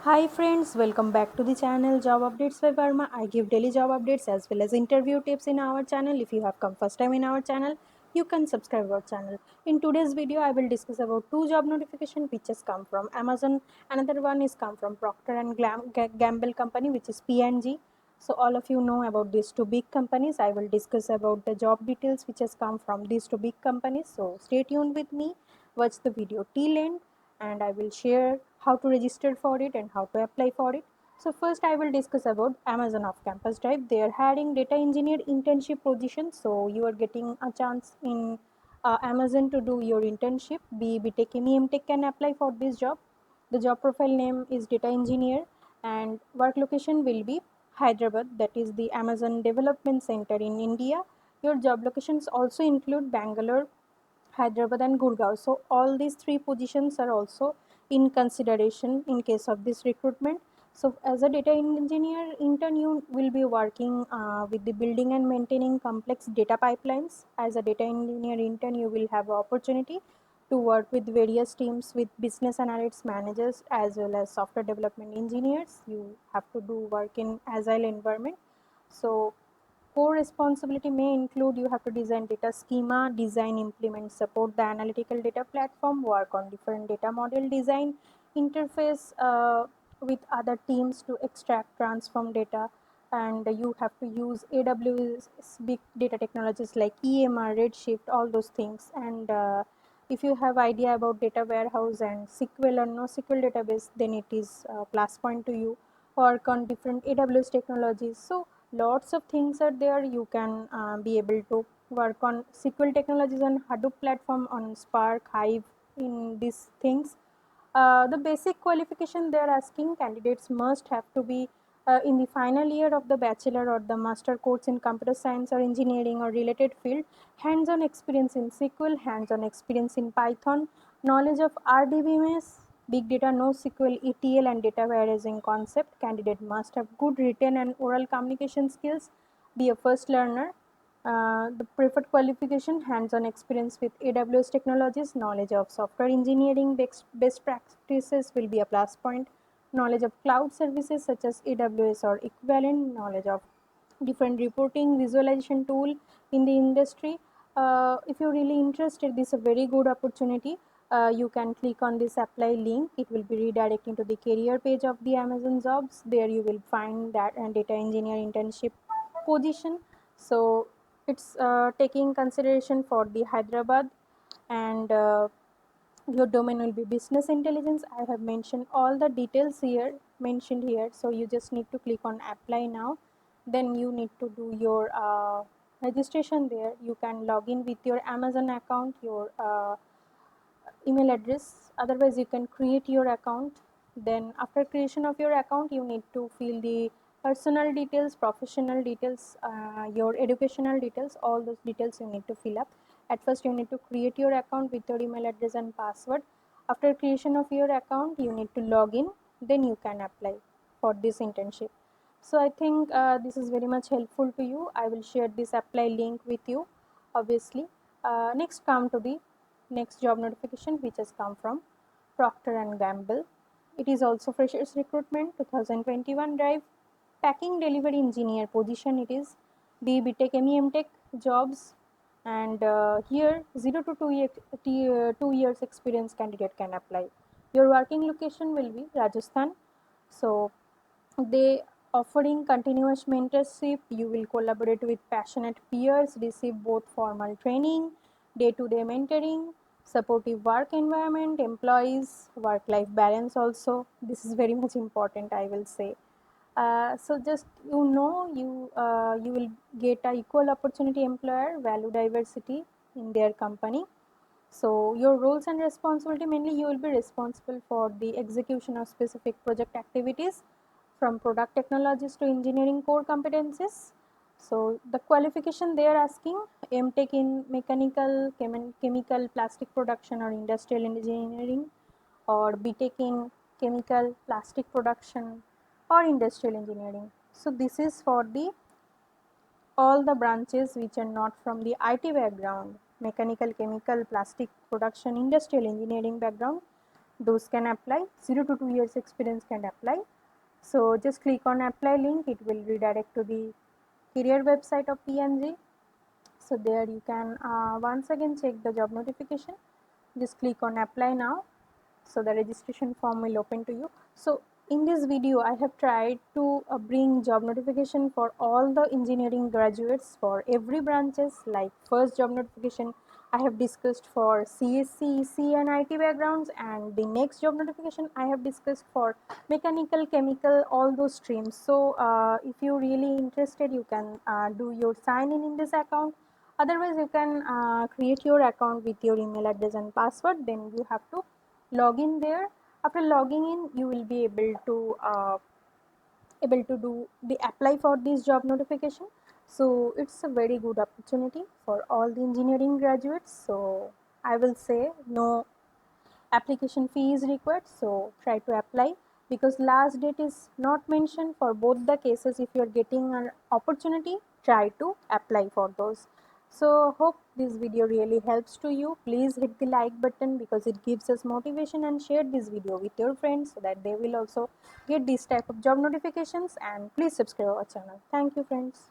Hi friends, welcome back to the channel Job Updates by Verma. I give daily job updates as well as interview tips in our channel. If you have come first time in our channel, you can subscribe our channel. In today's video, I will discuss about two job notification which has come from Amazon. Another one is come from Procter and Gamble company, which is P&G. So all of you know about these two big companies. I will discuss about the job details which has come from these two big companies. So stay tuned with me. Watch the video till end and I will share how to register for it and how to apply for it. So first I will discuss about Amazon Off Campus Drive. They are hiring data engineer internship position. So you are getting a chance in Amazon to do your internship. BTech, MEM can apply for this job. The job profile name is data engineer and work location will be Hyderabad, that is the Amazon Development Center in India. Your job locations also include Bangalore, Hyderabad and Gurgaon. So all these three positions are also in consideration in case of this recruitment. So as a data engineer intern, you will be working with the building and maintaining complex data pipelines. As a data engineer intern, you will have opportunity to work with various teams with business analysts, managers, as well as software development engineers. You have to do work in agile environment. So core responsibility may include you have to design data schema, design, implement, support the analytical data platform, work on different data model design, interface with other teams to extract, transform data, and you have to use AWS big data technologies like EMR, Redshift, all those things. And if you have idea about data warehouse and SQL or NoSQL database, then it is a plus point to you. Work on different AWS technologies. So lots of things are there. You can be able to work on SQL technologies on Hadoop platform, on Spark, Hive, in these things. The basic qualification they are asking candidates must have to be in the final year of the bachelor or the master course in computer science or engineering or related field, hands-on experience in SQL, hands-on experience in Python, knowledge of RDBMS, big data, NoSQL, ETL and data warehousing concept. Candidate must have good written and oral communication skills, be a first learner. The preferred qualification, hands-on experience with AWS technologies, knowledge of software engineering, best practices will be a plus point, knowledge of cloud services such as AWS or equivalent, knowledge of different reporting visualization tool in the industry. If you're really interested, this is a very good opportunity. You can click on this apply link. It will be redirecting to the career page of the Amazon jobs. There you will find that data engineer internship position. So it's taking consideration for the Hyderabad, and your domain will be business intelligence. I have mentioned all the details here mentioned here, so you just need to click on apply now. Then you need to do your registration there. You can log in with your Amazon account, your email address, otherwise you can create your account. Then after creation of your account, you need to fill the personal details, professional details, your educational details, all those details you need to fill up. At first you need to create your account with your email address and password. After creation of your account, you need to log in, then you can apply for this internship. So I think this is very much helpful to you. I will share this apply link with you, obviously. Next, come to the next job notification which has come from Procter and Gamble. It is also freshers recruitment 2021 drive, packing delivery engineer position. It is BB Tech, MEM Tech jobs, and here 0 to 2 years experience candidate can apply. Your working location will be Rajasthan. So they offering continuous mentorship. You will collaborate with passionate peers, receive both formal training, day-to-day mentoring, supportive work environment, employees, work-life balance also. This is very much important, I will say. So just you will get a equal opportunity employer, value diversity in their company. So your roles and responsibility, mainly you will be responsible for the execution of specific project activities from product technologies to engineering core competencies. So the qualification they are asking, MTech in mechanical, chemical, plastic production or industrial engineering, or BTech in chemical, plastic production or industrial engineering. So this is for the all the branches which are not from the IT background, mechanical, chemical, plastic production, industrial engineering background. those can apply. 0 to 2 years experience can apply. So just click on apply link, it will redirect to the career website of PNG. So there you can once again check the job notification. Just click on apply now. So the registration form will open to you. So in this video I have tried to bring job notification for all the engineering graduates for every branches. Like first job notification I have discussed for CSC, EC and IT backgrounds, and the next job notification I have discussed for mechanical, chemical, all those streams. So if you really interested, you can do your sign in this account. Otherwise you can create your account with your email address and password. Then you have to log in there. After logging in, you will be able to do the apply for this job notification. So it's a very good opportunity for all the engineering graduates. So I will say no application fee is required, so try to apply, because last date is not mentioned for both the cases. If you are getting an opportunity, try to apply for those. So hope this video really helps to you. Please hit the like button because it gives us motivation, and share this video with your friends so that they will also get this type of job notifications. And please subscribe our channel. Thank you friends.